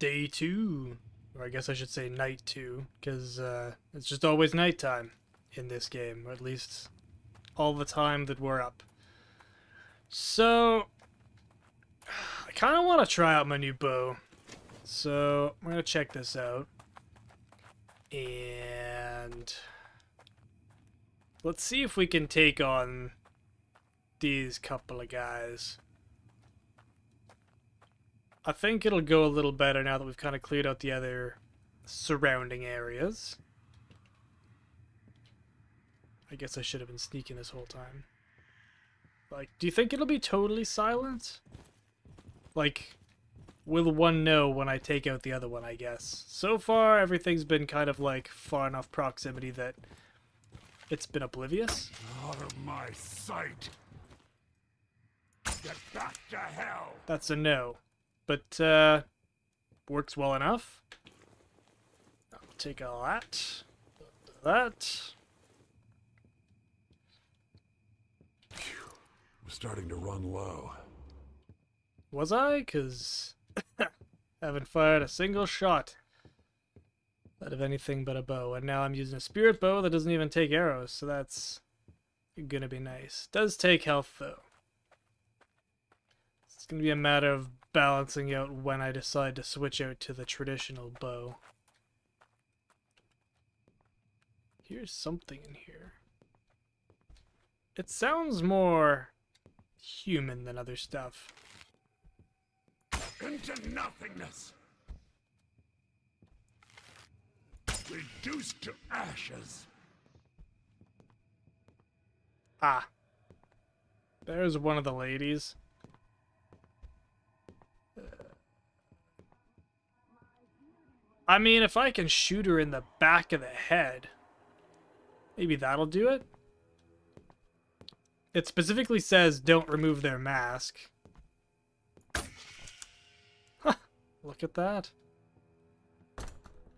Day 2. Or I guess I should say night 2, because it's just always nighttime in this game, or at least all the time that we're up. So, I kind of want to try out my new bow. So, I'm going to check this out. And let's see if we can take on these couple of guys. I think it'll go a little better now that we've kind of cleared out the other surrounding areas. I guess I should have been sneaking this whole time. Like, do you think it'll be totally silent? Like, will one know when I take out the other one, I guess? So far, everything's been kind of like far enough proximity that it's been oblivious. Out of my sight. Get back to hell. That's a no. But, works well enough. I'll take all that. That. I'm starting to run low. Was I? Because haven't fired a single shot out of anything but a bow. And now I'm using a spirit bow that doesn't even take arrows, so that's gonna be nice. Does take health, though. It's gonna be a matter of balancing out when I decide to switch out to the traditional bow. Here's something in here. It sounds more human than other stuff. Into nothingness. Reduced to ashes. Ah. There's one of the ladies. I mean, if I can shoot her in the back of the head, maybe that'll do it. It specifically says don't remove their mask. Huh, look at that.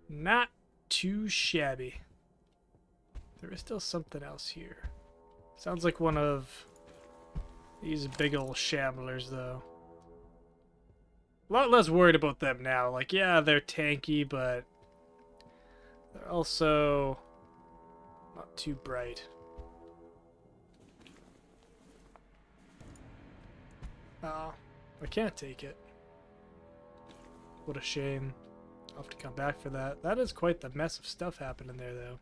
Not too shabby. There is still something else here. Sounds like one of these big old shamblers, though. A lot less worried about them now. Like, yeah, they're tanky, but they're also not too bright. Oh, I can't take it. What a shame. I'll have to come back for that. That is quite the mess of stuff happening there, though.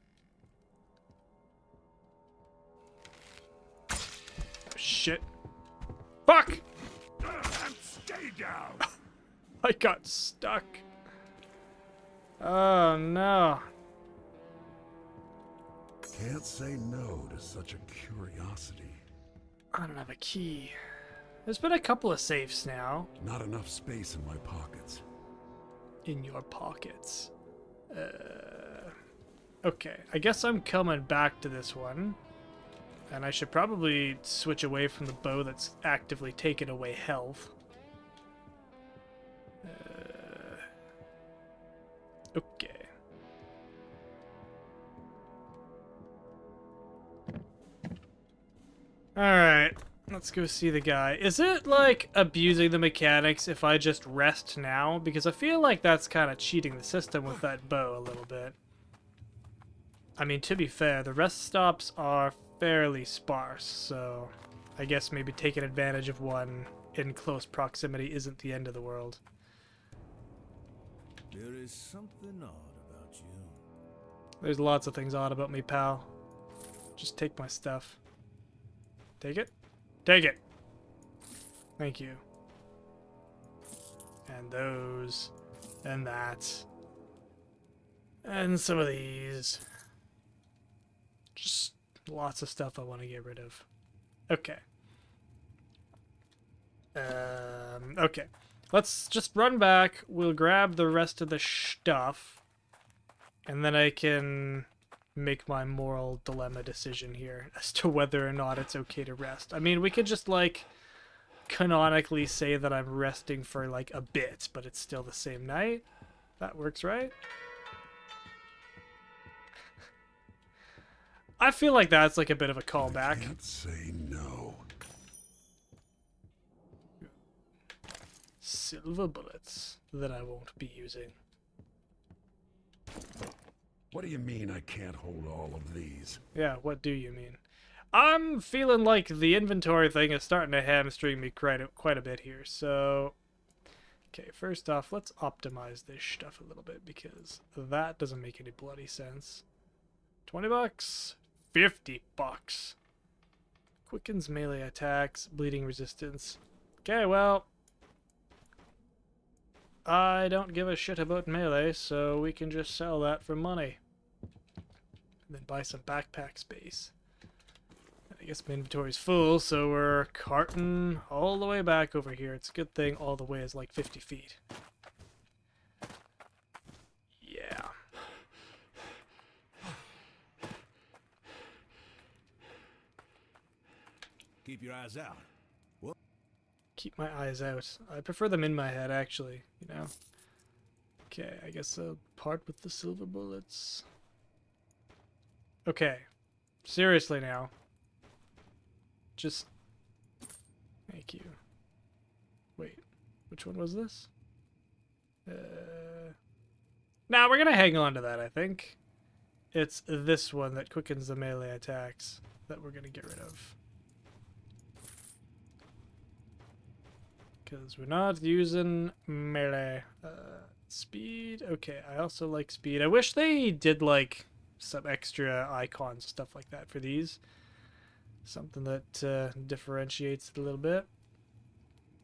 Oh, shit. Fuck! And stay down. I got stuck. Oh, no. Can't say no to such a curiosity. I don't have a key. There's been a couple of safes now. Not enough space in my pockets. In your pockets. Okay, I guess I'm coming back to this one. And I should probably switch away from the bow that's actively taking away health. Okay. Alright, let's go see the guy. Is it, like, abusing the mechanics if I just rest now? Because I feel like that's kind of cheating the system with that bow a little bit. I mean, to be fair, the rest stops are fairly sparse, so I guess maybe taking advantage of one in close proximity isn't the end of the world. There is something odd about you. There's lots of things odd about me, pal. Just take my stuff. Take it? Take it! Thank you. And those. And that. And some of these. Just lots of stuff I want to get rid of. Okay. Okay. Let's just run back. We'll grab the rest of the stuff. And then I can make my moral dilemma decision here as to whether or not it's okay to rest. I mean, we could just, like, canonically say that I'm resting for, like, a bit, but it's still the same night. That works, right? I feel like that's, like, a bit of a callback. Can't say no. silver bullets that I won't be using. What do you mean I can't hold all of these? Yeah, what do you mean? I'm feeling like the inventory thing is starting to hamstring me quite a bit here, so... Okay, first off, let's optimize this stuff a little bit, because that doesn't make any bloody sense. 20 bucks, 50 bucks. Quickens melee attacks, bleeding resistance. Okay, well... I don't give a shit about melee, so we can just sell that for money. And then buy some backpack space. I guess my inventory's full, so we're carting all the way back over here. It's a good thing all the way is like 50 feet. Yeah. Keep your eyes out. What? Keep my eyes out. I prefer them in my head, actually, you know? Okay, I guess I'll part with the silver bullets. Okay. Seriously now. Just... Thank you. Wait, which one was this? Nah, we're gonna hang on to that, I think. It's this one that quickens the melee attacks that we're gonna get rid of. Because we're not using melee. Speed. Okay, I also like speed. I wish they did, like, some extra icons, stuff like that for these. Something that differentiates it a little bit.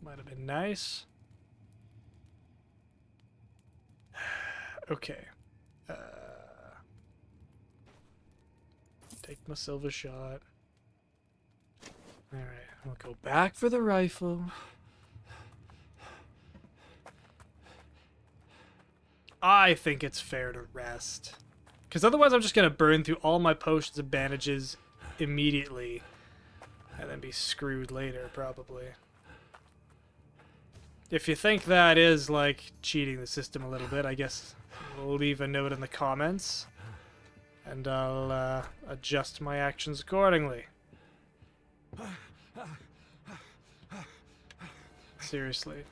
Might have been nice. Okay. Take my silver shot. Alright, I'll go back for the rifle. I think it's fair to rest. Because otherwise I'm just going to burn through all my potions and bandages immediately. And then be screwed later, probably. If you think that is, like, cheating the system a little bit, I guess we'll leave a note in the comments. And I'll adjust my actions accordingly. Seriously.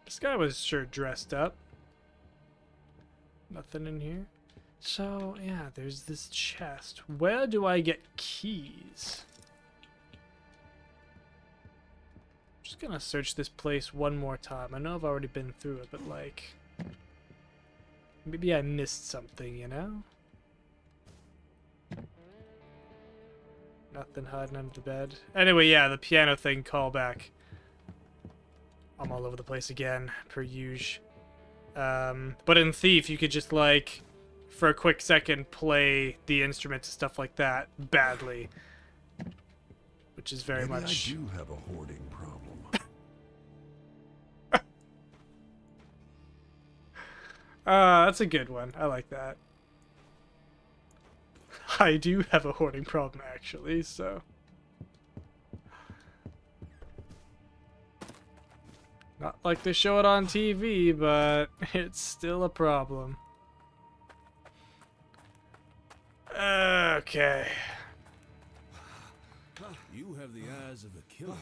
This guy was sure dressed up. Nothing in here. So, yeah, there's this chest. Where do I get keys? Just gonna search this place one more time. I know I've already been through it, but, like... Maybe I missed something, you know? Nothing hiding under the bed. Anyway, yeah, the piano thing, callback. I'm all over the place again, per usual. But in Thief, you could just, like, for a quick second, play the instruments and stuff like that badly. Which is very Maybe much... I do have a hoarding problem. That's a good one. I like that. I do have a hoarding problem, actually, so... Not like they show it on TV, but it's still a problem. Okay. You have the eyes of a killer.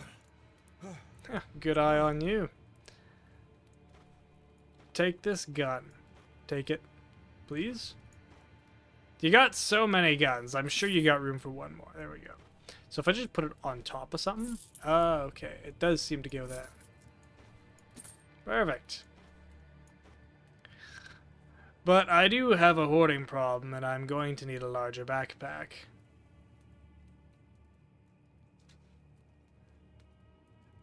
Good eye on you. Take this gun. Take it, please. You got so many guns. I'm sure you got room for one more. There we go. So if I just put it on top of something... okay. It does seem to go there. Perfect. But I do have a hoarding problem, and I'm going to need a larger backpack.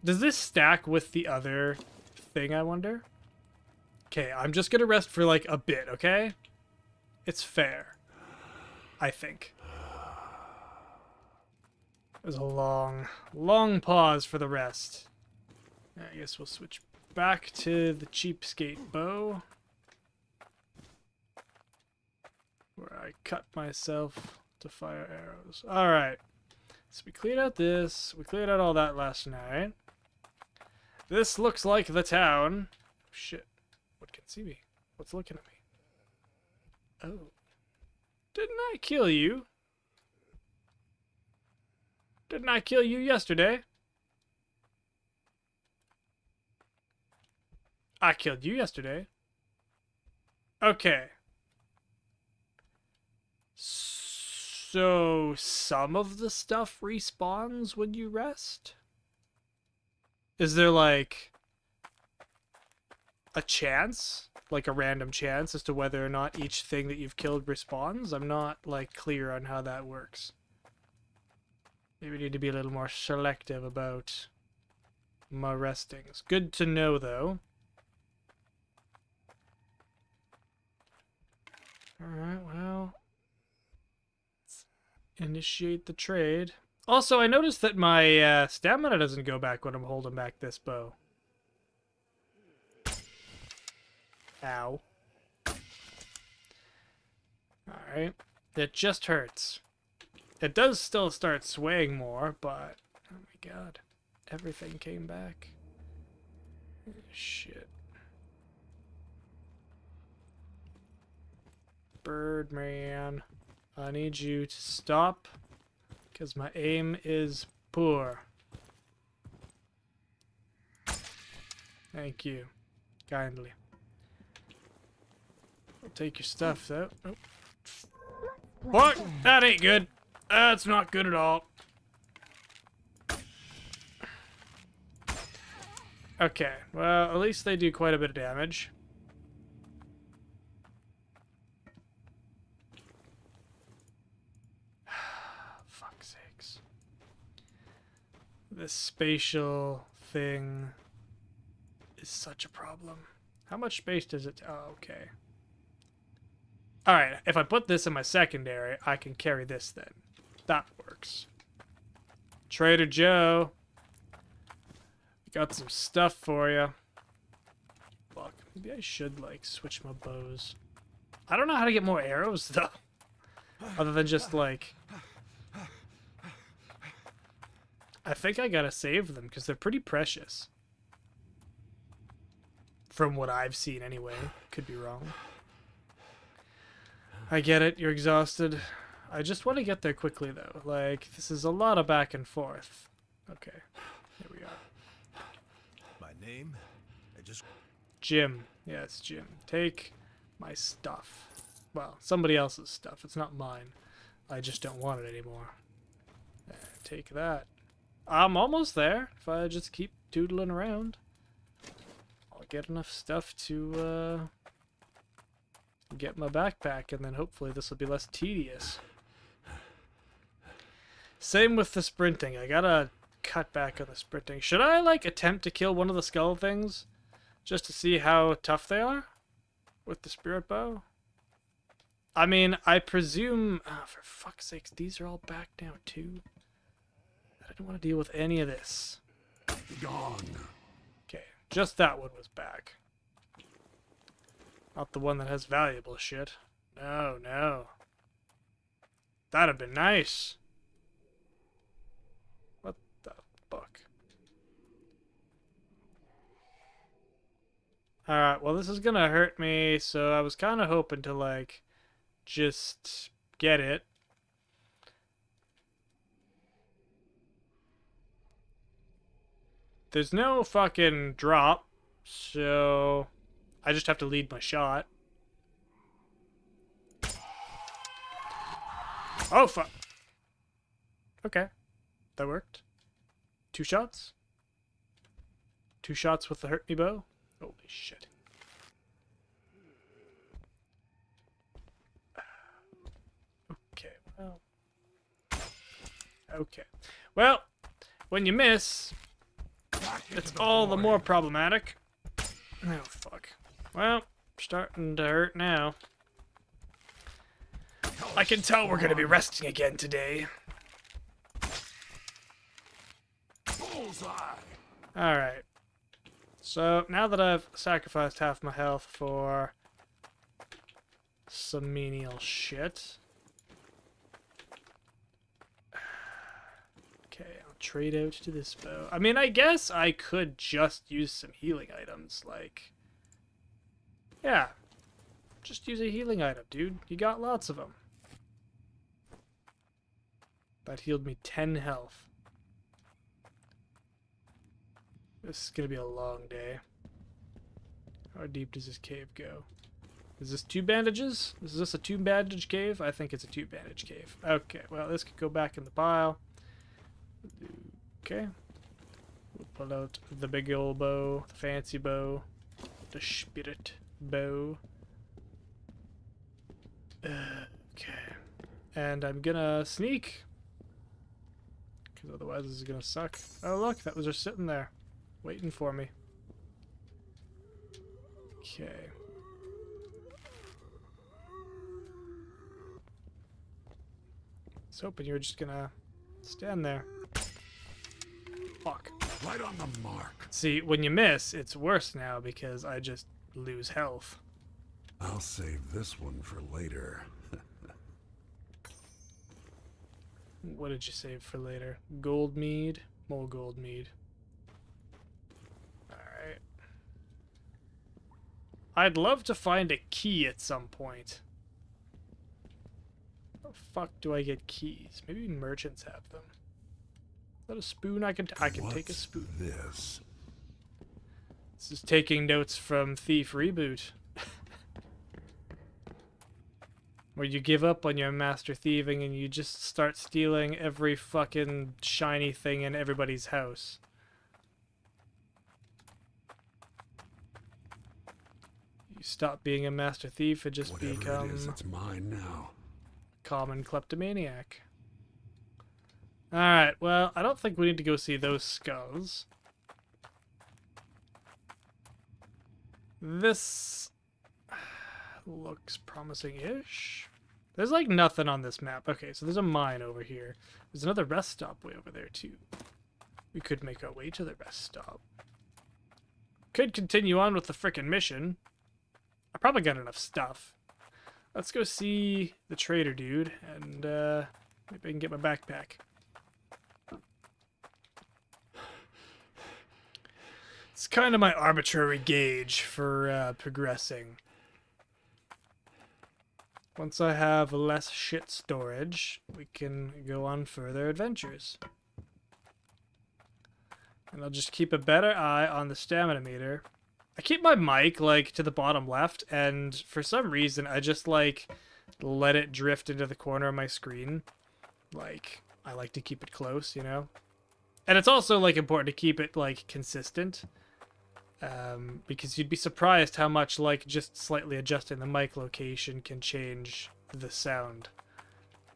Does this stack with the other thing, I wonder? Okay, I'm just gonna rest for like a bit, okay? It's fair. I think. There's a long, long pause for the rest. I guess we'll switch back to the cheapskate bow. Where I cut myself to fire arrows. Alright. So we cleared out this. We cleared out all that last night. This looks like the town. Oh, shit. What can see me? What's looking at me? Oh. Didn't I kill you? Didn't I kill you yesterday? I killed you yesterday. Okay. So some of the stuff respawns when you rest? Is there like a chance? Like a random chance as to whether or not each thing that you've killed respawns? I'm not like clear on how that works. Maybe we need to be a little more selective about my restings. Good to know though. Alright, well. Let's initiate the trade. Also, I noticed that my stamina doesn't go back when I'm holding back this bow. Ow. Alright. It just hurts. It does still start swaying more, but... Oh my god. Everything came back. Shit. Birdman. I need you to stop. Because my aim is poor. Thank you. Kindly. I'll take your stuff, though. Oh. What? That ain't good. That's not good at all. Okay, well, at least they do quite a bit of damage. Fuck's sakes. This spatial thing is such a problem. How much space does it... Oh, okay. Alright, if I put this in my secondary, I can carry this then. That works. Trader Joe. Got some stuff for you. Fuck, maybe I should, like, switch my bows. I don't know how to get more arrows, though. Other than just, like... I think I gotta save them, because they're pretty precious. From what I've seen, anyway. Could be wrong. I get it, you're exhausted. I just want to get there quickly, though. Like, this is a lot of back and forth. Okay, here we are. My name? Jim. Yeah, it's Jim. Take my stuff. Well, somebody else's stuff. It's not mine. I just don't want it anymore. Take that. I'm almost there. If I just keep doodling around, I'll get enough stuff to get my backpack, and then hopefully this will be less tedious. Same with the sprinting. I gotta cut back on the sprinting. Should I, like, attempt to kill one of the skull things just to see how tough they are with the spirit bow? I mean, I presume... Oh, for fuck's sakes, these are all back now, too. I didn't want to deal with any of this. Gone. Okay, just that one was back. Not the one that has valuable shit. No, no. That'd have been nice. What the fuck? Alright, well this is gonna hurt me, so I was kind of hoping to, like, just get it. There's no fucking drop, so I just have to lead my shot. Oh, fuck. Okay. That worked. 2 shots? 2 shots with the hurt me bow? Holy shit. Okay, well. Okay. Well, when you miss, it's all the more problematic. Oh, fuck. Well, starting to hurt now. I can tell we're going to be resting again today. Alright. So, now that I've sacrificed half my health for some menial shit. Okay, I'll trade out to this bow. I mean, I guess I could just use some healing items, like... Yeah. Just use a healing item, dude. You got lots of them. That healed me 10 health. This is gonna be a long day. How deep does this cave go? Is this 2 bandages? Is this a 2 bandage cave? I think it's a 2 bandage cave. Okay, well, this could go back in the pile. Okay. We'll pull out the big old bow, the fancy bow, the spirit bow. Okay. And I'm gonna sneak. Because otherwise this is gonna suck. Oh look, that was just sitting there. Waiting for me. Okay. I was hoping you were just gonna stand there. Fuck. Right on the mark. See, when you miss, it's worse now because I just lose health. I'll save this one for later. What did you save for later? Gold mead? More gold mead. Alright. I'd love to find a key at some point. How the fuck do I get keys? Maybe merchants have them. Is that a spoon I can take a spoon. This Is taking notes from Thief Reboot. Where you give up on your master thieving and you just start stealing every fucking shiny thing in everybody's house. You stop being a master thief and just whatever become it is, it's mine now. common kleptomaniac. Alright, well, I don't think we need to go see those skulls. This looks promising-ish. There's like nothing on this map. Okay, so there's a mine over here. There's another rest stop way over there too. We could make our way to the rest stop. Could continue on with the frickin' mission. I probably got enough stuff. Let's go see the trader dude and maybe I can get my backpack. It's kind of my arbitrary gauge for progressing. Once I have less shit storage, we can go on further adventures. And I'll just keep a better eye on the stamina meter. I keep my mic, like, to the bottom left, and for some reason, I just, like, let it drift into the corner of my screen. Like, I like to keep it close, you know? And it's also, like, important to keep it, like, consistent. Because you'd be surprised how much, like, just slightly adjusting the mic location can change the sound.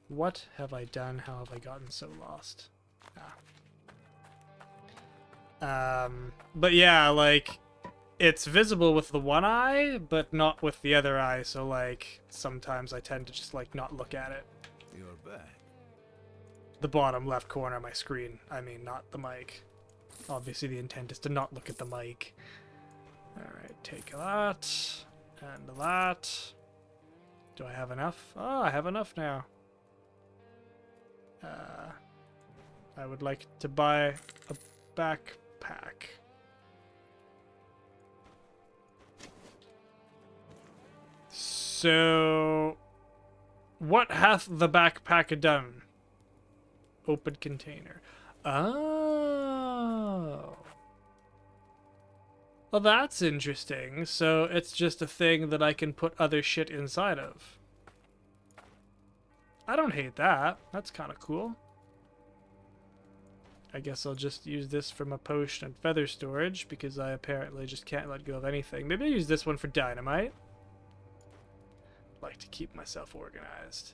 What have I done? How have I gotten so lost? But yeah, like, it's visible with the one eye, but not with the other eye, so, like, sometimes I tend to just, like, not look at it. You're back. The bottom left corner of my screen. I mean, not the mic. Obviously, the intent is to not look at the mic. Alright, take that. And that. Do I have enough? Oh, I have enough now. I would like to buy a backpack. So, what hath the backpack done? Open container. Oh. Well, that's interesting. So it's just a thing that I can put other shit inside of. I don't hate that. That's kind of cool. I guess I'll just use this for my potion and feather storage because I apparently just can't let go of anything. Maybe I'll use this one for dynamite. Like to keep myself organized.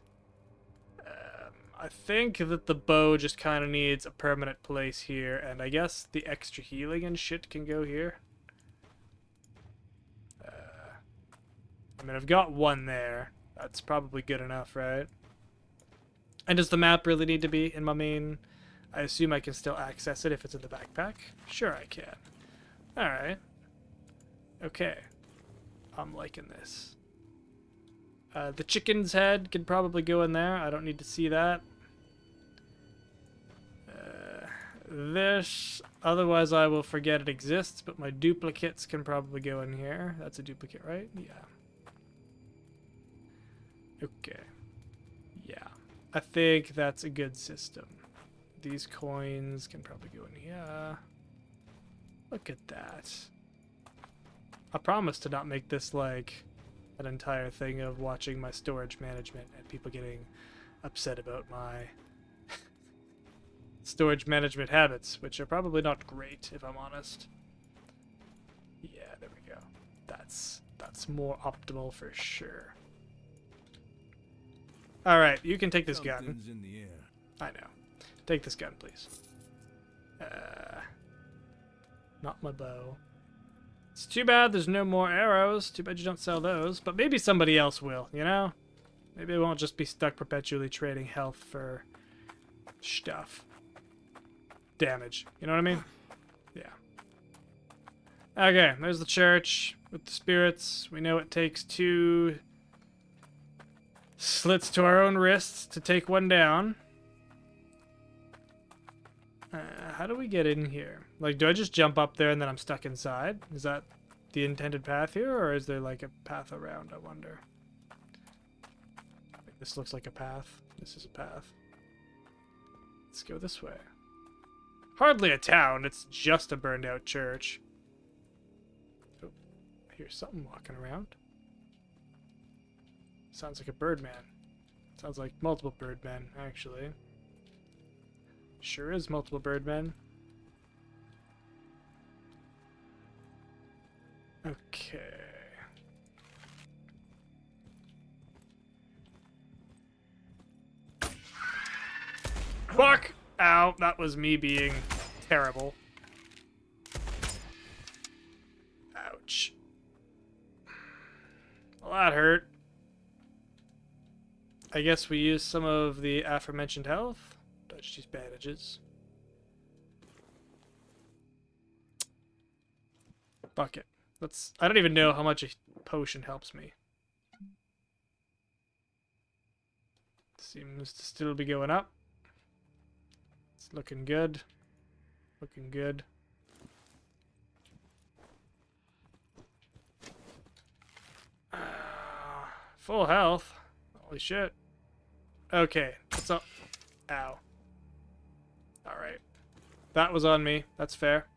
I think that the bow just kind of needs a permanent place here, and I guess the extra healing and shit can go here. I mean, I've got one there. That's probably good enough, right? And does the map really need to be in my main? I assume I can still access it if it's in the backpack. Sure I can. Alright. Okay. I'm liking this. The chicken's head can probably go in there. I don't need to see that. This, otherwise I will forget it exists, but my duplicates can probably go in here. That's a duplicate, right? Yeah. Okay. Yeah. I think that's a good system. These coins can probably go in here. Look at that. I promise to not make this like an entire thing of watching my storage management and people getting upset about my storage management habits, which are probably not great, if I'm honest. Yeah, there we go. That's more optimal for sure. All right, you can take this gun. Something's in the air. I know. Take this gun, please. Not my bow. It's too bad there's no more arrows. Too bad you don't sell those. But maybe somebody else will, you know? Maybe I won't just be stuck perpetually trading health for stuff. Damage. You know what I mean? Yeah. Okay, there's the church with the spirits. We know it takes 2 slits to our own wrists to take one down. How do we get in here? Like, do I just jump up there and then I'm stuck inside? Is that the intended path here, or is there like a path around, I wonder? This looks like a path. This is a path. Let's go this way. Hardly a town, it's just a burned out church. Oh, I hear something walking around. Sounds like a birdman. Sounds like multiple birdmen, actually. Sure is multiple birdmen. Okay. Fuck! Ow, that was me being terrible. Ouch. Well, that hurt. I guess we use some of the aforementioned health. Dodge these bandages. Fuck it. I don't even know how much a potion helps me. Seems to still be going up. It's looking good. Looking good. Full health. Holy shit. Okay. What's up? Ow. Alright. That was on me. That's fair.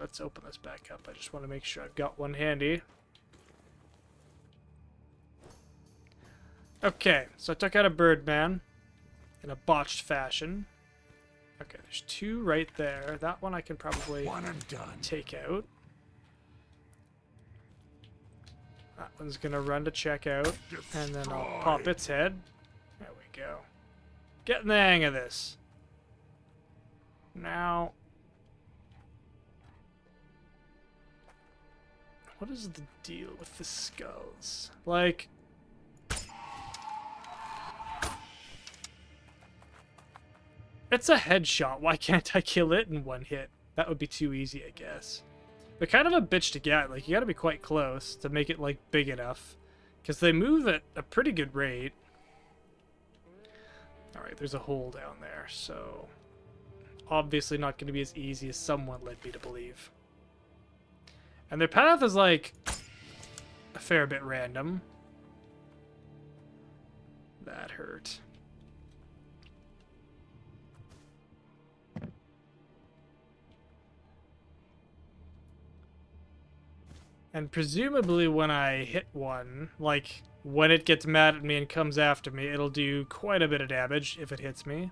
Let's open this back up. I just want to make sure I've got one handy. Okay, so I took out a birdman in a botched fashion. Okay, there's 2 right there. That one I can probably take out. That one's gonna run to check out, and then I'll pop its head. There we go. Getting the hang of this. Now, what is the deal with the skulls? Like, it's a headshot. Why can't I kill it in one hit? That would be too easy, I guess. They're kind of a bitch to get. Like, you gotta be quite close to make it, like, big enough. Because they move at a pretty good rate. Alright, there's a hole down there, so obviously not going to be as easy as someone led me to believe. And their path is, like, a fair bit random. That hurt. And presumably when I hit one, like, when it gets mad at me and comes after me, it'll do quite a bit of damage if it hits me.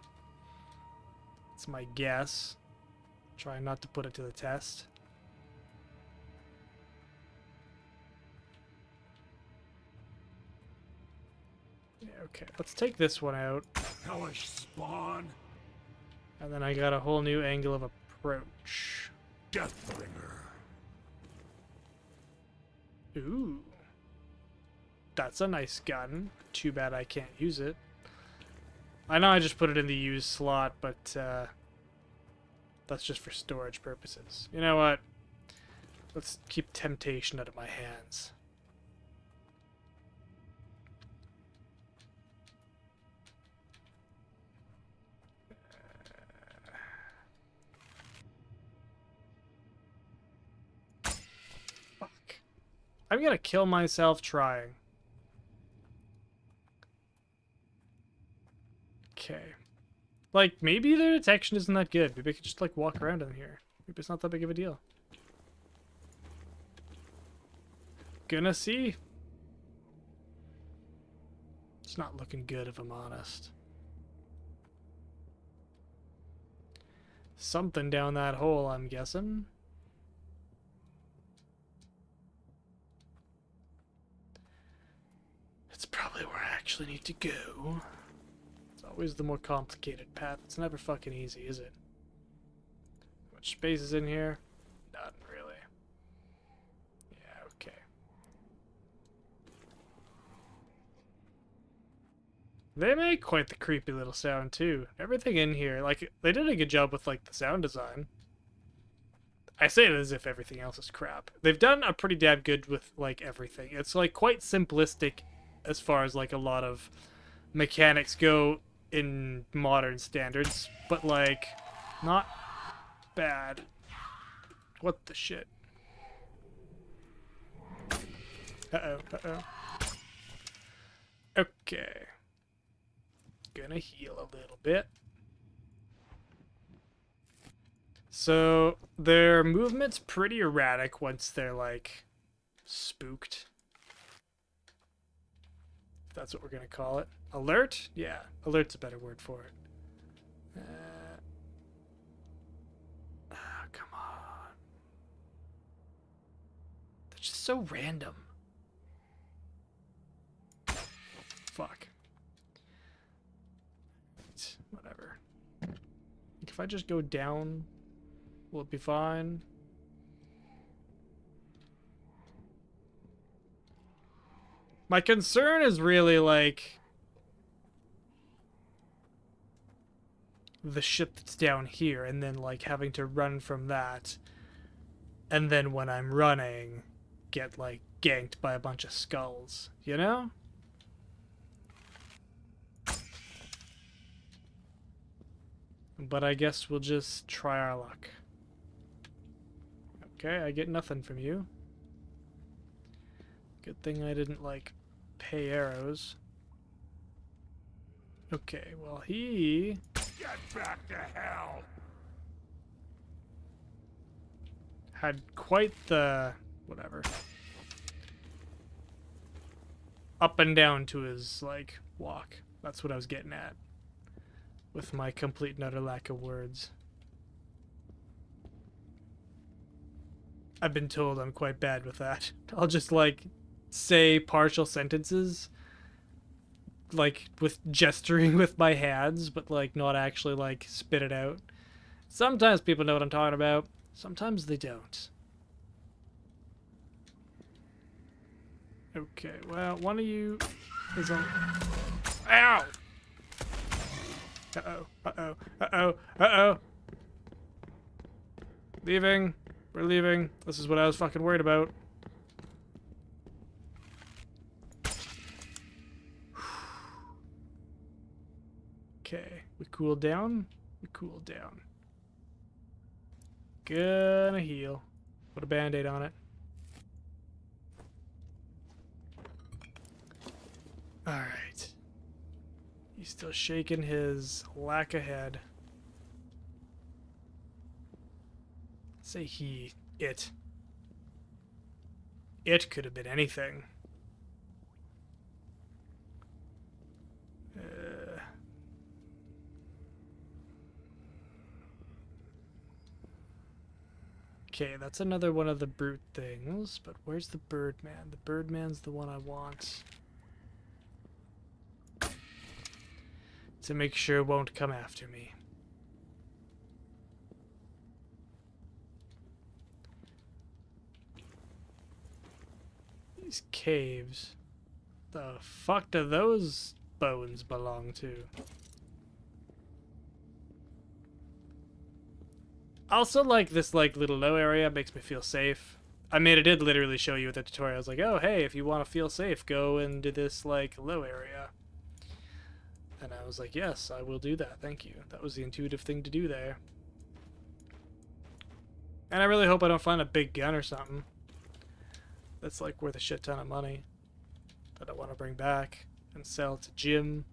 That's my guess. Trying not to put it to the test. Yeah, okay, let's take this one out. Hellish spawn. And then I got a whole new angle of approach. Deathbringer. Ooh. That's a nice gun. Too bad I can't use it. I know I just put it in the use slot, but that's just for storage purposes. You know what? Let's keep temptation out of my hands. I'm gonna kill myself trying. Okay. Like, maybe their detection isn't that good. Maybe I could just, like, walk around in here. Maybe it's not that big of a deal. Gonna see. It's not looking good if I'm honest. Something down that hole, I'm guessing. It's probably where I actually need to go. It's always the more complicated path. It's never fucking easy, is it? How much space is in here? None, really. Yeah, okay. They make quite the creepy little sound, too. Everything in here, like, they did a good job with, like, the sound design. I say it as if everything else is crap. They've done a pretty damn good with, like, everything. It's, like, quite simplistic as far as, like, a lot of mechanics go in modern standards, but, like, not bad. What the shit? Uh-oh, uh-oh. Okay. Gonna heal a little bit. So, their movement's pretty erratic once they're, like, spooked. If that's what we're gonna call it. Alert? Yeah, alert's a better word for it. Come on. They're just so random. Fuck. Whatever. If I just go down, will it be fine? My concern is really, like, the shit that's down here, and then, like, having to run from that, and then when I'm running, get, like, ganked by a bunch of skulls, you know? But I guess we'll just try our luck. Okay, I get nothing from you. Good thing I didn't, like, pay arrows. Okay, well, he... Get back to hell! Had quite the... whatever. Up and down to his, like, walk. That's what I was getting at. With my complete and utter lack of words. I've been told I'm quite bad with that. I'll just, like, say partial sentences, like, with gesturing with my hands, but, like, not actually, like, spit it out. Sometimes people know what I'm talking about. Sometimes they don't. Okay, well, one of you is on... Ow! Uh-oh, uh-oh, uh-oh, uh-oh. Leaving. We're leaving. This is what I was fucking worried about. Okay, we cool down. We cool down. Gonna heal. Put a band-aid on it. Alright. He's still shaking his lack of head. Say he. It. It could have been anything. Okay, that's another one of the brute things, but where's the Birdman? The Birdman's the one I want. To make sure it won't come after me. These caves. The fuck do those bones belong to? Also, like, this, like, little low area makes me feel safe. I mean, it did literally show you with the tutorial. I was like, oh, hey, if you want to feel safe, go into this, like, low area. And I was like, yes, I will do that. Thank you. That was the intuitive thing to do there. And I really hope I don't find a big gun or something. That's, like, worth a shit ton of money. That I want to bring back and sell to Jim.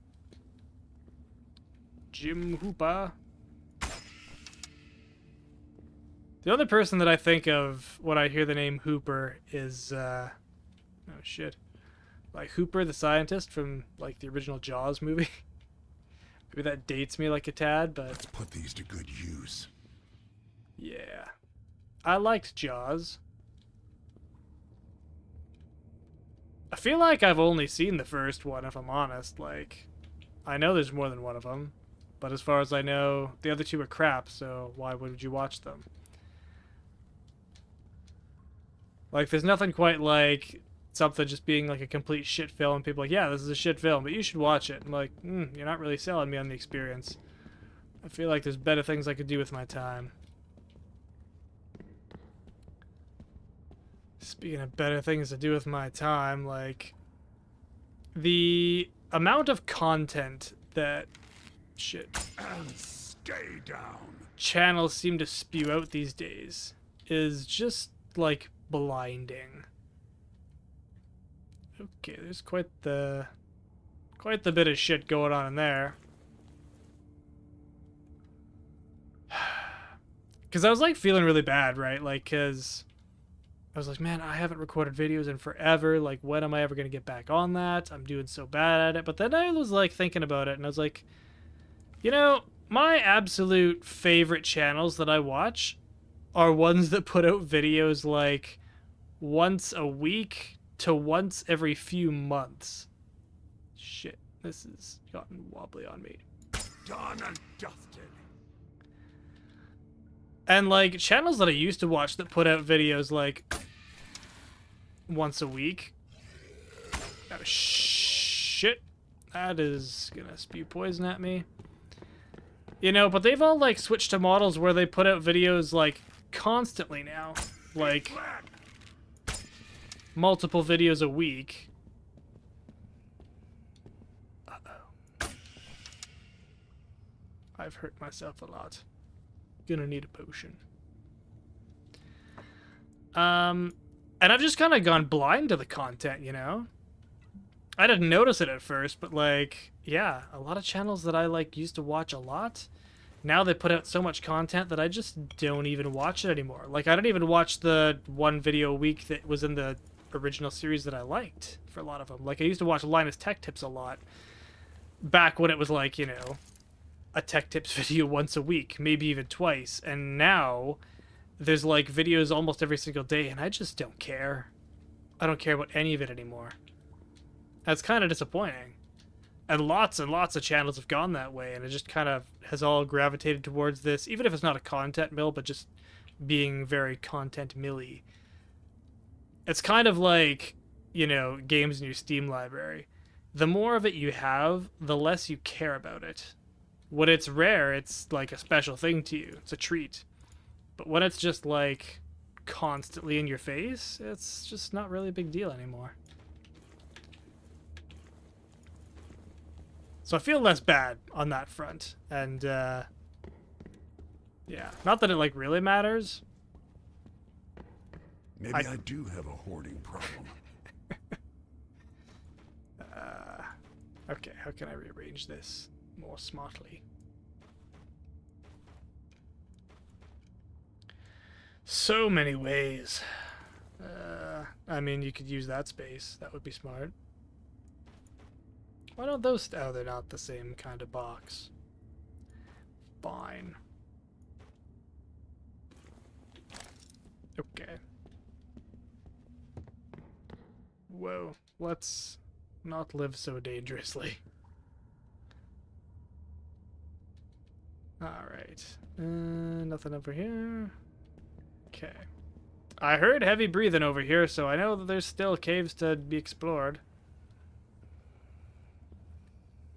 Jim Hoopa. The other person that I think of when I hear the name Hooper is Oh shit. Like Hooper the scientist from like the original Jaws movie. Maybe that dates me like a tad, but Let's put these to good use. yeah. I liked Jaws. I feel like I've only seen the first one, if I'm honest. Like, I know there's more than one of them, but as far as I know, the other two are crap, so why would you watch them? Like, there's nothing quite like something just being like a complete shit film, and people are like, yeah, this is a shit film, but you should watch it. I'm like, you're not really selling me on the experience. I feel like there's better things I could do with my time. Speaking of better things to do with my time, like, the amount of content that And stay down. channels seem to spew out these days is just, like, blinding. Okay, there's quite the bit of shit going on in there. Because I was, like, feeling really bad, right? Like, because I was like, man, I haven't recorded videos in forever. Like, when am I ever going to get back on that? I'm doing so bad at it. But then I was, like, thinking about it, and I was like, you know, my absolute favorite channels that I watch are ones that put out videos, like, once a week to once every few months. Shit, this has gotten wobbly on me. Done and dusted. And, like, channels that I used to watch that put out videos, like, once a week. Oh, shit. That is gonna spew poison at me. You know, but they've all, like, switched to models where they put out videos, like, constantly now. Like, multiple videos a week. Uh-oh. I've hurt myself a lot. Gonna need a potion. And I've just kind of gone blind to the content, you know? I didn't notice it at first, but, like, yeah, a lot of channels that I, like, used to watch a lot, now they put out so much content that I just don't even watch it anymore. Like, I don't even watch the one video a week that was in the original series that I liked for a lot of them. Like, I used to watch Linus Tech Tips a lot back when it was, like, you know, a Tech Tips video once a week, maybe even twice, and now there's, like, videos almost every single day, and I just don't care. I don't care about any of it anymore. That's kind of disappointing. And lots of channels have gone that way, and it just kind of has all gravitated towards this, even if it's not a content mill, but just being very content milly. It's kind of like, you know, games in your Steam library. The more of it you have, the less you care about it. When it's rare, it's like a special thing to you. It's a treat. But when it's just, like, constantly in your face, it's just not really a big deal anymore. So I feel less bad on that front. And, yeah. Not that it, like, really matters. Maybe I do have a hoarding problem. Okay, how can I rearrange this more smartly? So many ways. I mean, you could use that space. That would be smart. Why don't those... Oh, they're not the same kind of box. Fine. Okay. Whoa. Let's not live so dangerously. Alright. Nothing over here. Okay. I heard heavy breathing over here, so I know that there's still caves to be explored.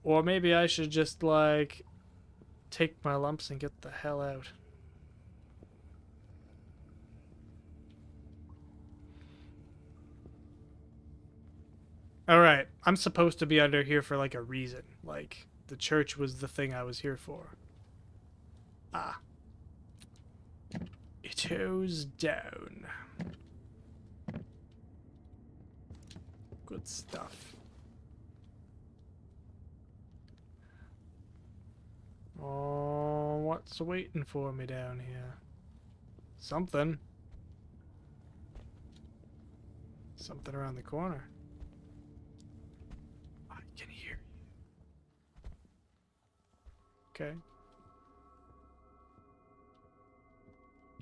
Or maybe I should just, like, take my lumps and get the hell out. Alright, I'm supposed to be under here for, like, a reason. Like, the church was the thing I was here for. Ah. It goes down. Good stuff. Oh, what's waiting for me down here? Something. Something around the corner. I can hear you. Okay.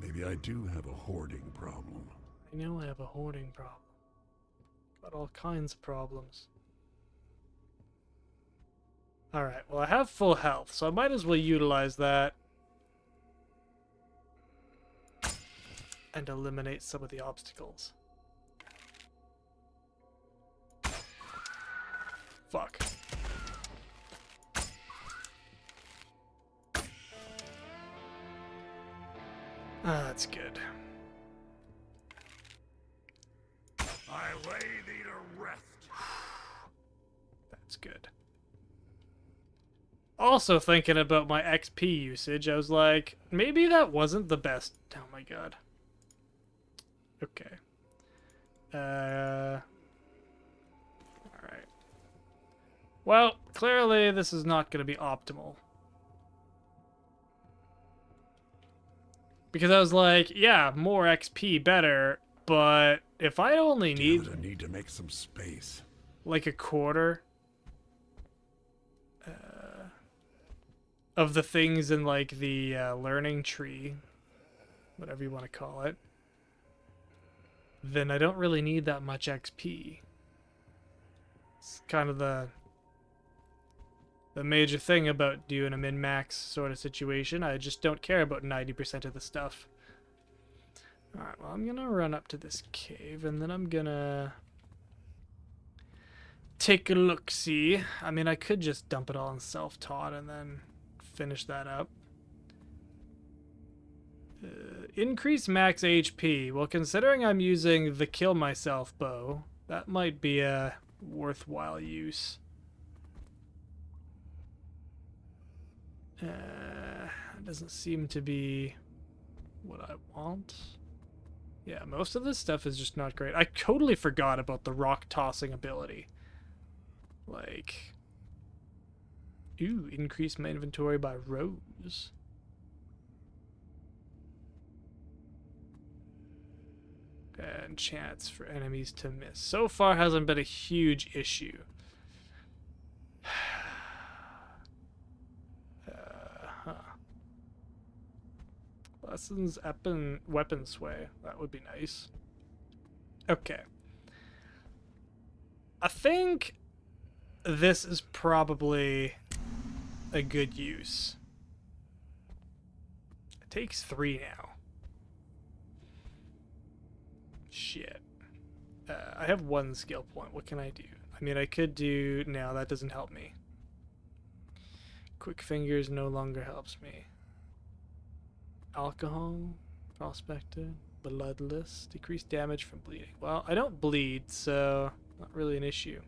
Maybe I do have a hoarding problem. I know I have a hoarding problem. Got all kinds of problems. Alright, well I have full health, so I might as well utilize that. And eliminate some of the obstacles. Fuck. Ah, that's good. I lay thee to rest. That's good. Also thinking about my XP usage, I was like, maybe that wasn't the best. Oh my god. Okay. Alright. Well, clearly this is not going to be optimal. Because I was like, yeah, more XP better, but if I only need... Dude, I need to make some space. Like a quarter of the things in like the learning tree, whatever you want to call it, then I don't really need that much XP. It's kind of the major thing about doing a min-max sort of situation. I just don't care about 90% of the stuff. Alright, well I'm gonna run up to this cave and then I'm gonna take a look-see. I mean, I could just dump it all in self-taught and then finish that up. Increase max HP. Well, considering I'm using the kill myself bow, that might be a worthwhile use. It doesn't seem to be what I want. Yeah, most of this stuff is just not great. I totally forgot about the rock tossing ability. Like, ooh, increase my inventory by rows. And chance for enemies to miss. So far hasn't been a huge issue. Lessons weapon sway. That would be nice. Okay. I think this is probably a good use. It takes 3 now. Shit. I have 1 skill point. What can I do? I mean, I could do... No, that doesn't help me. Quick fingers no longer helps me. Alcohol, prospector, bloodless, decrease damage from bleeding. Well, I don't bleed, so not really an issue.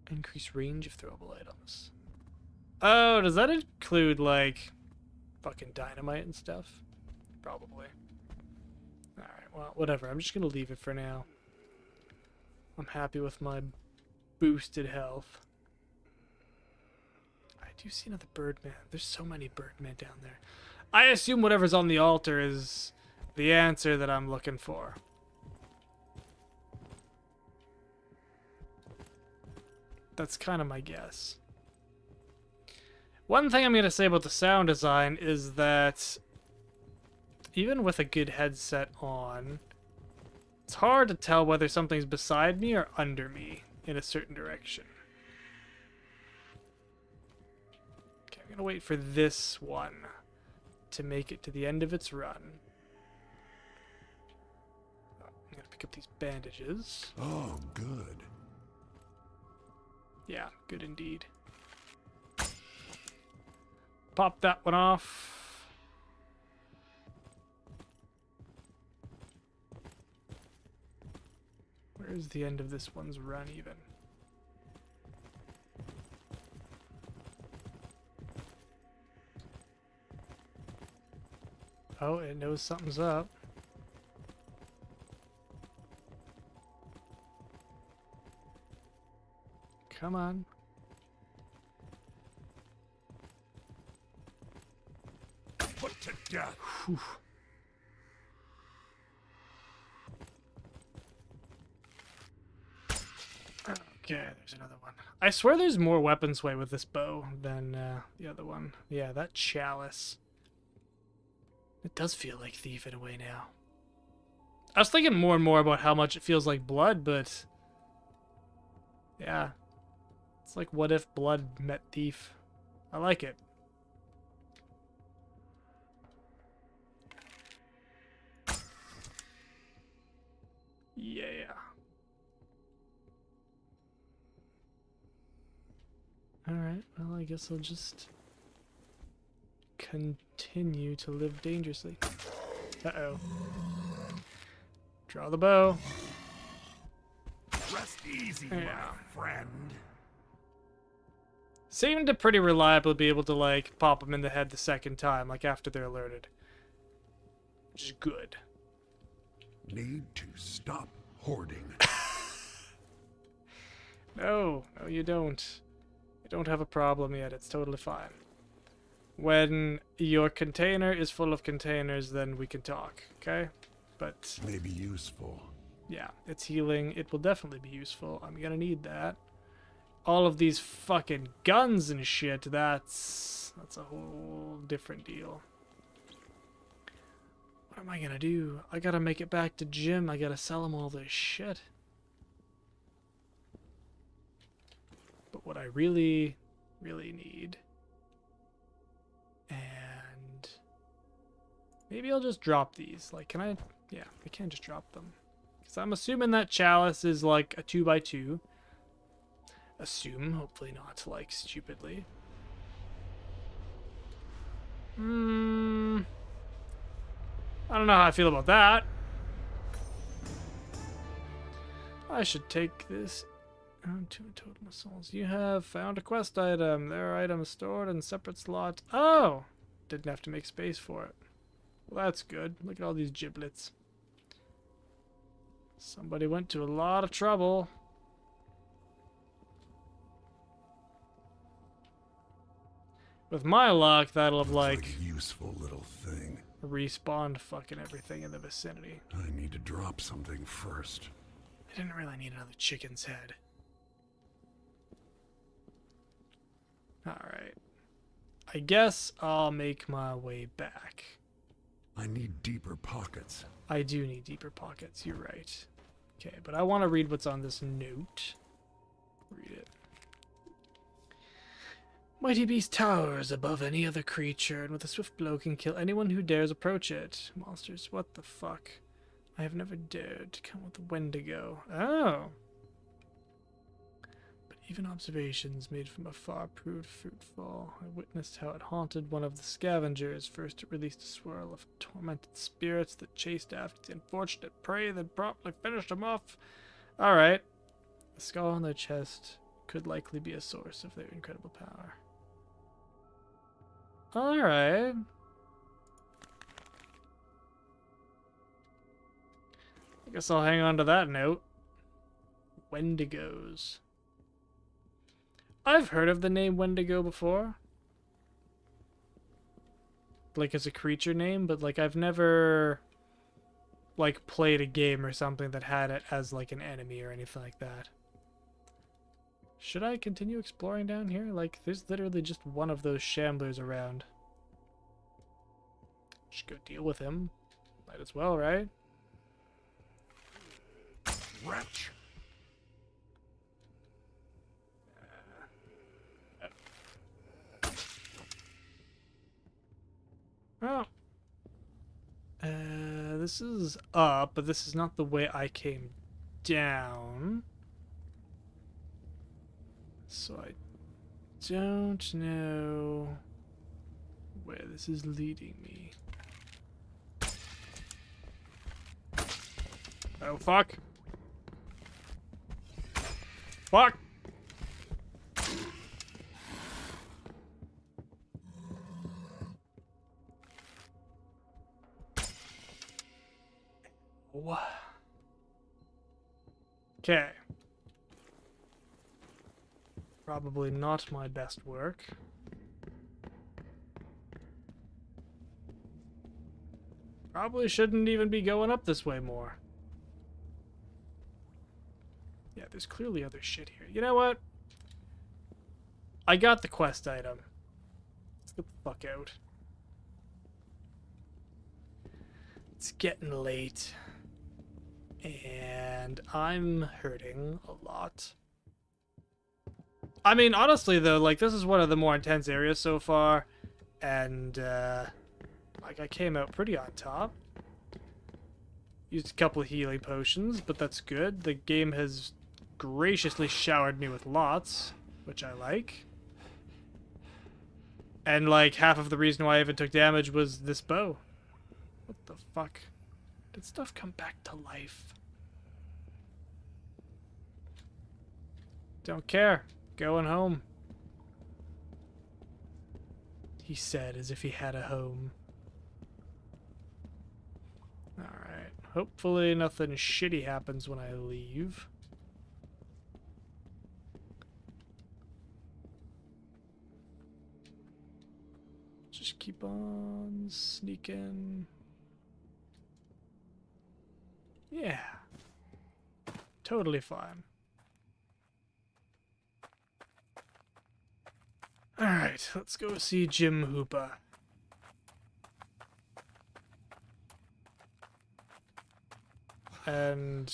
Increase range of throwable items. Oh, does that include, like, fucking dynamite and stuff? Probably. Alright, well, whatever. I'm just gonna leave it for now. I'm happy with my boosted health. I do see another birdman. There's so many birdmen down there. I assume whatever's on the altar is the answer that I'm looking for. That's kind of my guess. One thing I'm going to say about the sound design is that even with a good headset on, it's hard to tell whether something's beside me or under me in a certain direction. Okay, I'm going to wait for this one to make it to the end of its run. I'm going to pick up these bandages. Oh, good. Yeah, good indeed. Pop that one off. Where's the end of this one's run even? Oh, it knows something's up. Come on. Put to death. Whew. Okay, there's another one. I swear there's more weapon sway with this bow than the other one. Yeah, that chalice. It does feel like Thief in a way now. I was thinking more and more about how much it feels like blood, but... yeah. It's like, what if blood met Thief? I like it. Yeah. Alright, well, I guess I'll just continue to live dangerously. Uh-oh. Draw the bow. Rest easy, Yeah. my friend. Seem to pretty reliably be able to, like, pop them in the head the second time, like, after they're alerted. Which is good. Need to stop hoarding. No, you don't. You don't have a problem yet. It's totally fine. When your container is full of containers, then we can talk, okay? But, May be useful. yeah, it's healing. It will definitely be useful. I'm gonna need that. All of these fucking guns and shit, that's a whole different deal. What am I gonna do? I gotta make it back to Jim. I gotta sell him all this shit. But what I really, really need... and... maybe I'll just drop these. Like, can I... yeah, I can just drop them. Because I'm assuming that Chalice is like a 2x2. Assume, hopefully not, like, stupidly. I don't know how I feel about that. I should take this to a totem of souls. You have found a quest item. There are items stored in separate slots. Oh! Didn't have to make space for it. Well, that's good. Look at all these giblets. Somebody went to a lot of trouble. With my luck, that'll have, like, a useful little thing. respawned fucking everything in the vicinity. I need to drop something first. I didn't really need another chicken's head. Alright. I guess I'll make my way back. I need deeper pockets. I do need deeper pockets, you're right. Okay, but I want to read what's on this note. Read it. Mighty Beast towers above any other creature, and with a swift blow can kill anyone who dares approach it. Monsters, what the fuck? I have never dared to come with Wendigo. Oh! But even observations made from afar proved fruitful. I witnessed how it haunted one of the scavengers. First it released a swirl of tormented spirits that chased after the unfortunate prey, then promptly finished them off. Alright. The skull on their chest could likely be a source of their incredible power. Alright. I guess I'll hang on to that note. Wendigos. I've heard of the name Wendigo before. Like as a creature name, but like I've never like played a game or something that had it as like an enemy or anything like that. Should I continue exploring down here? Like, there's literally just one of those shamblers around. Should go deal with him. Might as well, right? Wretch! Oh. This is up, but this is not the way I came down. So I don't know where this is leading me. Oh, fuck. Fuck! Okay. Probably not my best work. Probably shouldn't even be going up this way more. Yeah, Yeah, there's clearly other shit here. You know what? I got the quest item. Let's get the fuck out. It's getting late. And I'm hurting a lot. I mean, honestly, though, like, this is one of the more intense areas so far. And, like, I came out pretty on top. Used a couple of healing potions, but that's good. The game has graciously showered me with lots, which I like. And, like, half of the reason why I even took damage was this bow. What the fuck? Did stuff come back to life? Don't care. Going home. He said as if he had a home. Alright. Hopefully nothing shitty happens when I leave. Just keep on sneaking. Yeah. Totally fine. Alright, let's go see Jim Hoopa. And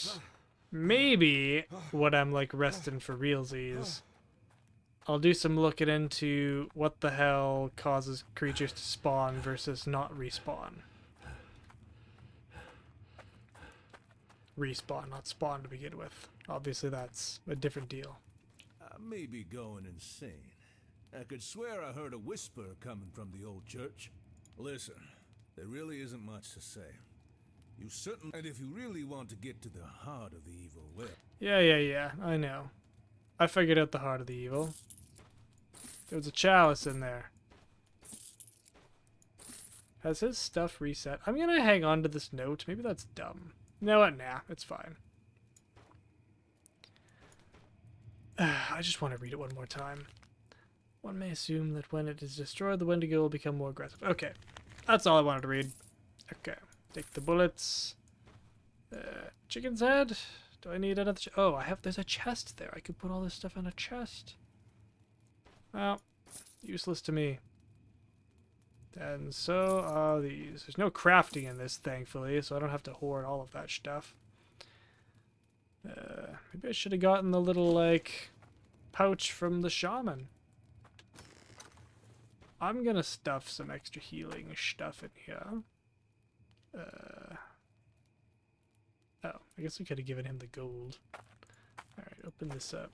maybe when I'm like resting for realsies, I'll do some looking into what the hell causes creatures to spawn versus not respawn. Respawn, not spawn to begin with. Obviously that's a different deal. I may be going insane. I could swear I heard a whisper coming from the old church. Listen, there really isn't much to say. You certainly, and if you really want to get to the heart of the evil, well. Yeah, I know. I figured out the heart of the evil. There was a chalice in there. Has his stuff reset? I'm gonna hang on to this note. Maybe that's dumb. You know what? Nah, it's fine. I just want to read it one more time. One may assume that when it is destroyed, the Wendigo will become more aggressive. Okay, that's all I wanted to read. Okay, take the bullets. Chicken's head? Do I need another? Oh, there's a chest there. I could put all this stuff in a chest. Well, useless to me. And so are these. There's no crafting in this, thankfully, so I don't have to hoard all of that stuff. Maybe I should have gotten the little, like, pouch from the shaman. I'm gonna stuff some extra healing stuff in here. Oh, I guess we could have given him the gold. Alright, open this up.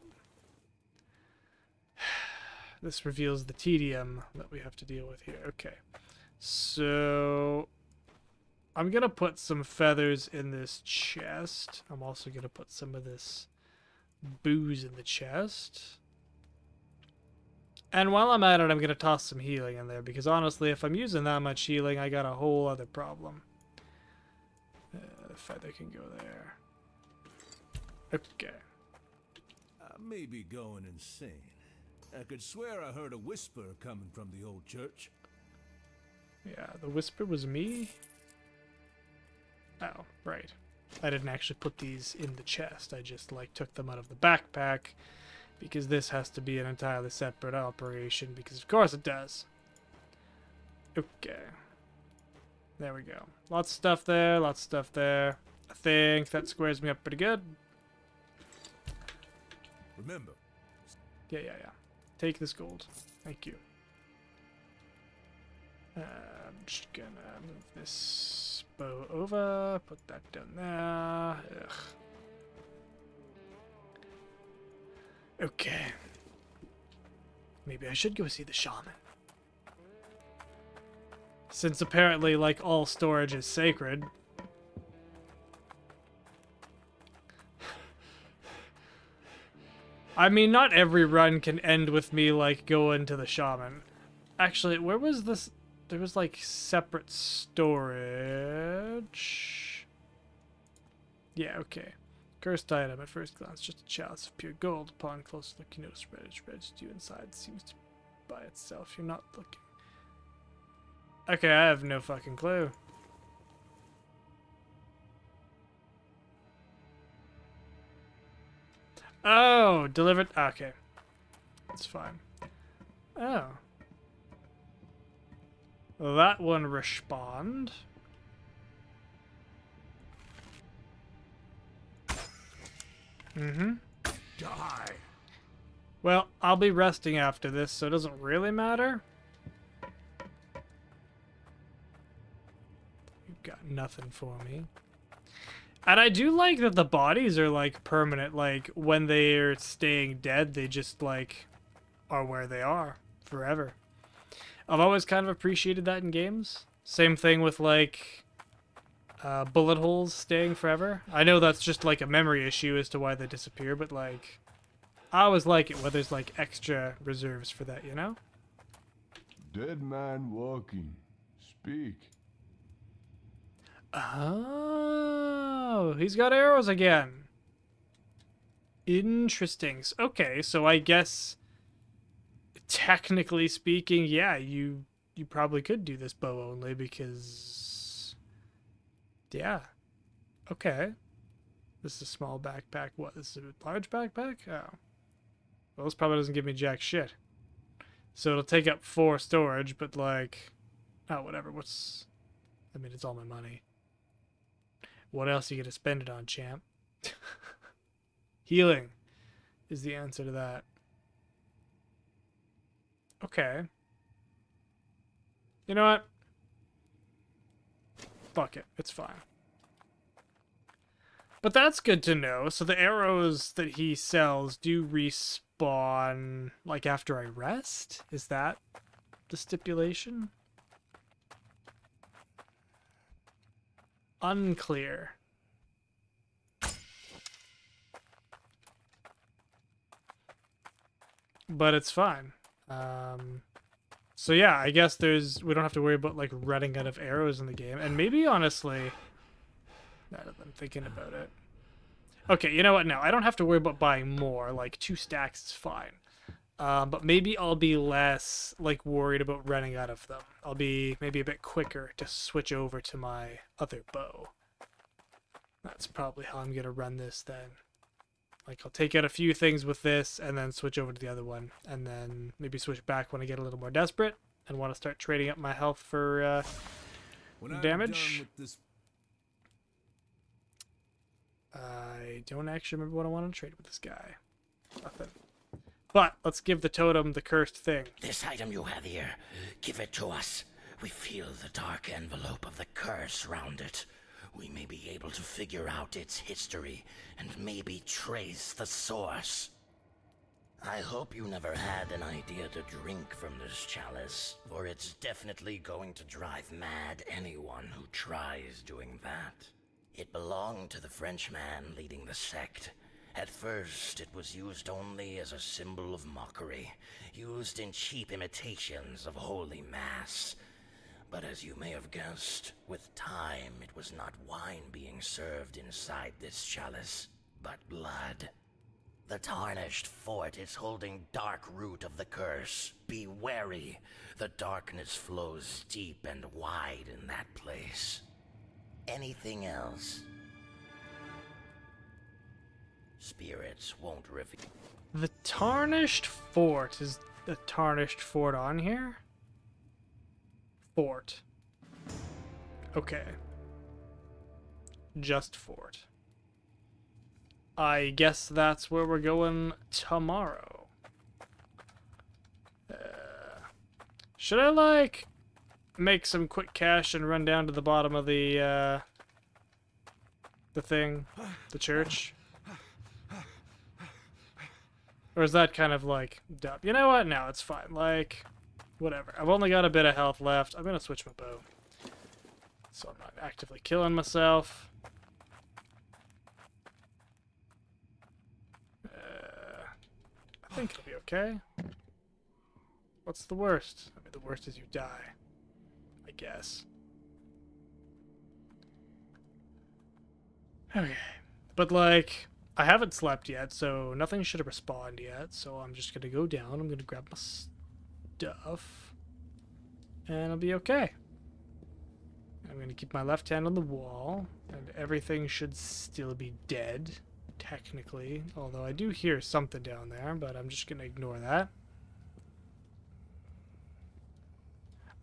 This reveals the tedium that we have to deal with here. Okay. So I'm gonna put some feathers in this chest. I'm also gonna put some of this booze in the chest. And while I'm at it, I'm going to toss some healing in there, because honestly, if I'm using that much healing, I got a whole other problem. The feather can go there. Okay. I may be going insane. I could swear I heard a whisper coming from the old church. Yeah, the whisper was me? Oh, right. I didn't actually put these in the chest. I just, like, took them out of the backpack. Because this has to be an entirely separate operation, because of course it does. Okay. There we go. Lots of stuff there, lots of stuff there. I think that squares me up pretty good. Remember. Yeah. Take this gold. Thank you. I'm just gonna move this bow over, put that down there. Ugh. Okay. Maybe I should go see the shaman. Since apparently, like, all storage is sacred. I mean, not every run can end with me, like, going to the shaman. Actually, where was this? There was, like, separate storage. Yeah, okay. Cursed item at first glance, just a chalice of pure gold. Upon close look, you notice reddish residue inside. Seems to be by itself. You're not looking. Okay, I have no fucking clue. Oh, delivered. Okay. That's fine. Oh. That one respond. Mm-hmm. Die. Well, I'll be resting after this, so it doesn't really matter. You've got nothing for me. And I do like that the bodies are, like, permanent. Like, when they're staying dead, they just, like, are where they are forever. I've always kind of appreciated that in games. Same thing with, like, bullet holes staying forever. I know that's just, like, a memory issue as to why they disappear, but, like, I always like it when there's, like, extra reserves for that, you know? Dead man walking. Speak. Oh, he's got arrows again. Interesting. Okay, so I guess, technically speaking, yeah, you probably could do this bow only because, yeah. Okay. This is a small backpack. What? This is a large backpack? Oh. Well, this probably doesn't give me jack shit. So it'll take up 4 storage, but like, oh, whatever. I mean, it's all my money. What else are you gonna spend it on, champ? Healing is the answer to that. Okay. You know what? Fuck it. It's fine. But that's good to know. So the arrows that he sells do respawn, like, after I rest? Is that the stipulation? Unclear. But it's fine. So yeah, I guess we don't have to worry about, like, running out of arrows in the game. And maybe, honestly, now that I'm thinking about it. Okay, you know what? No, I don't have to worry about buying more. Like, 2 stacks is fine. But maybe I'll be less, like, worried about running out of them. I'll be maybe a bit quicker to switch over to my other bow. That's probably how I'm gonna run this then. Like, I'll take out a few things with this and then switch over to the other one. And then maybe switch back when I get a little more desperate and want to start trading up my health for damage. I don't actually remember what I want to trade with this guy. Nothing. But let's give the totem the cursed thing. This item you have here, give it to us. We feel the dark envelope of the curse round it. We may be able to figure out its history and maybe trace the source. I hope you never had an idea to drink from this chalice, for it's definitely going to drive mad anyone who tries doing that. It belonged to the Frenchman leading the sect. At first, it was used only as a symbol of mockery, used in cheap imitations of Holy Mass. But as you may have guessed, with time it was not wine being served inside this chalice, but blood. The tarnished fort is holding dark root of the curse. Be wary. The darkness flows deep and wide in that place. Anything else? Spirits won't reveal. The tarnished fort. Is the tarnished fort on here? Fort. Okay. Just fort. I guess that's where we're going tomorrow. Should I, like, make some quick cash and run down to the bottom of the thing? The church? Or is that kind of, like, dumb? You know what? No, it's fine. Like, whatever. I've only got a bit of health left. I'm gonna switch my bow, so I'm not actively killing myself. I think it'll be okay. What's the worst? I mean, the worst is you die, I guess. Okay. But, like, I haven't slept yet, so nothing should have respawned yet, so I'm just gonna go down. I'm gonna grab my stuff, and I'll be okay. I'm gonna keep my left hand on the wall, and everything should still be dead. technically. Although I do hear something down there, but I'm just gonna ignore that.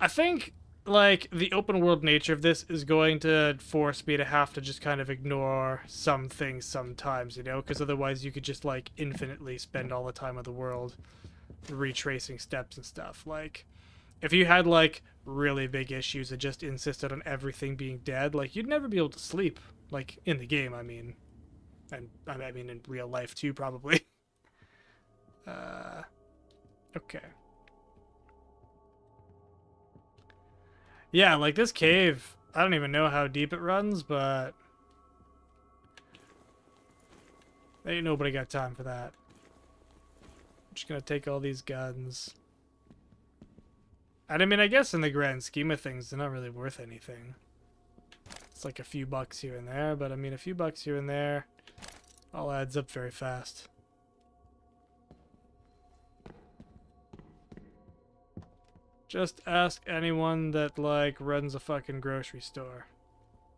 I think, like, the open world nature of this is going to force me to have to just kind of ignore some things sometimes, you know? Because otherwise you could just, like, infinitely spend all the time of the world retracing steps and stuff. Like, if you had, like, really big issues that just insisted on everything being dead, like, you'd never be able to sleep. Like, in the game, I mean. And, I mean, in real life, too, probably. Okay. Yeah, like, this cave, I don't even know how deep it runs, but ain't nobody got time for that. I'm just gonna take all these guns. And I mean, I guess in the grand scheme of things, they're not really worth anything. It's like a few bucks here and there, but I mean, a few bucks here and there all adds up very fast. Just ask anyone that, like, runs a fucking grocery store.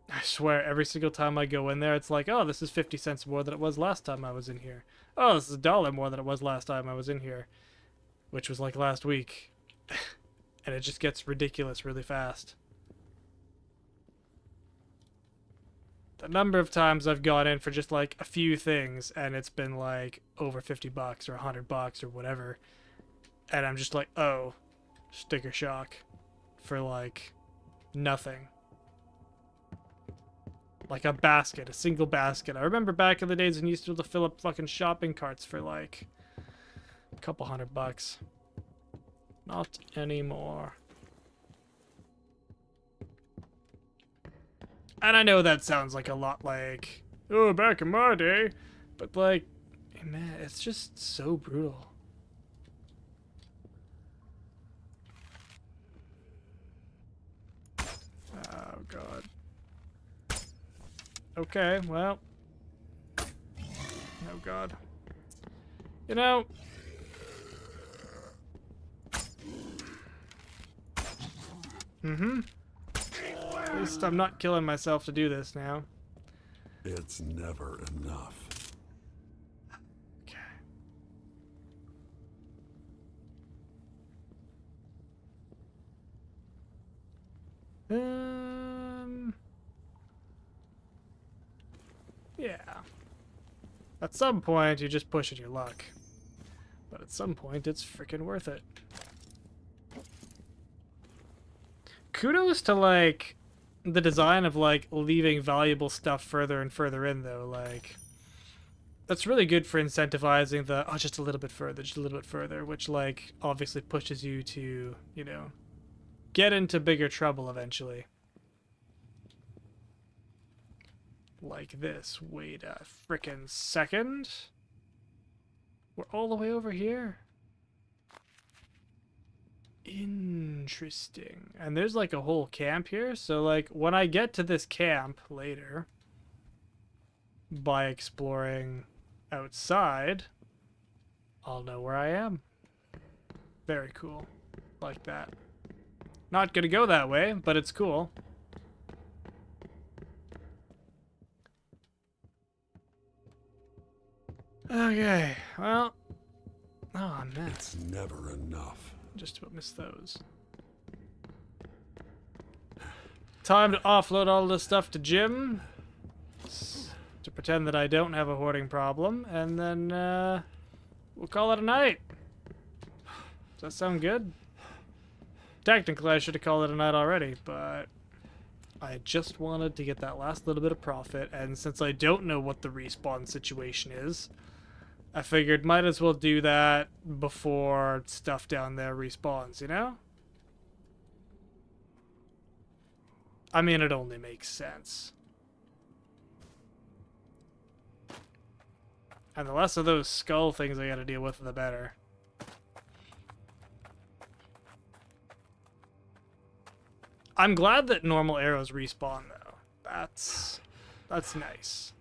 I swear, every single time I go in there, it's like, oh, this is 50 cents more than it was last time I was in here. Oh, this is $1 more than it was last time I was in here. Which was, like, last week. And it just gets ridiculous really fast. The number of times I've gone in for just, like, a few things, and it's been, like, over 50 bucks or 100 bucks or whatever. And I'm just like, oh, sticker shock for, like, nothing. Like a basket, a single basket. I remember back in the days when you used to be able to fill up fucking shopping carts for, like, a couple $100. Not anymore. And I know that sounds like a lot like, oh, back in my day. But, like, man, it's just so brutal. Oh, God. Okay, well. Oh, God. You know. At least I'm not killing myself to do this now. It's never enough. Okay. Yeah. At some point, you're just pushing your luck. But at some point, it's freaking worth it. Kudos to, like, the design of, like, leaving valuable stuff further and further in, though. Like, that's really good for incentivizing the, oh, just a little bit further, just a little bit further, which, like, obviously pushes you to, you know, get into bigger trouble eventually. Like this. Wait a frickin' second. We're all the way over here. Interesting. And there's like a whole camp here. So like when I get to this camp later, by exploring outside, I'll know where I am. Very cool. Like that. Not gonna go that way, but it's cool. Okay, well. Oh man. It's never enough. Just about missed those. Time to offload all this stuff to Jim. To pretend that I don't have a hoarding problem. And then, we'll call it a night. Does that sound good? Technically, I should have called it a night already, but I just wanted to get that last little bit of profit. And since I don't know what the respawn situation is, I figured might as well do that before stuff down there respawns, you know? I mean, it only makes sense. And the less of those skull things I gotta deal with, the better. I'm glad that normal arrows respawn, though. That's nice.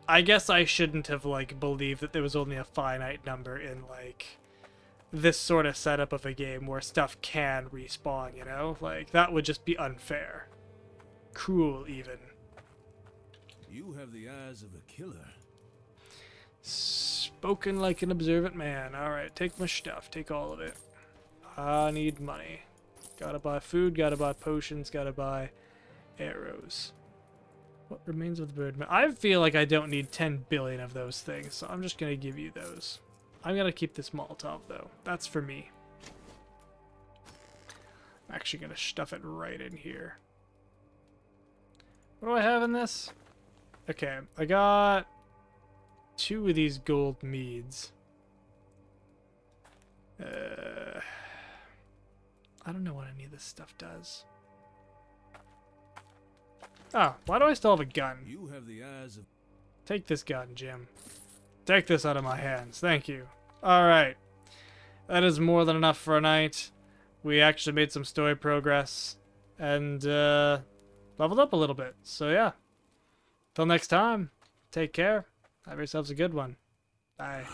I guess I shouldn't have, like, believed that there was only a finite number in, like, this sort of setup of a game where stuff can respawn, you know? Like, that would just be unfair. Cruel, even. You have the eyes of a killer. Spoken like an observant man. Alright, take my stuff. Take all of it. I need money. Gotta buy food, gotta buy potions, gotta buy arrows. What remains of the bird? I feel like I don't need 10 billion of those things, so I'm just gonna give you those. I'm gonna keep this Molotov, though. That's for me. I'm actually gonna stuff it right in here. What do I have in this? Okay, I got 2 of these gold meads. I don't know what any of this stuff does. Oh, why do I still have a gun? You have the eyes of... Take this gun, Jim. Take this out of my hands. Thank you. Alright. That is more than enough for a night. We actually made some story progress. And, leveled up a little bit. So, yeah. Till next time, take care. Have yourselves a good one. Bye.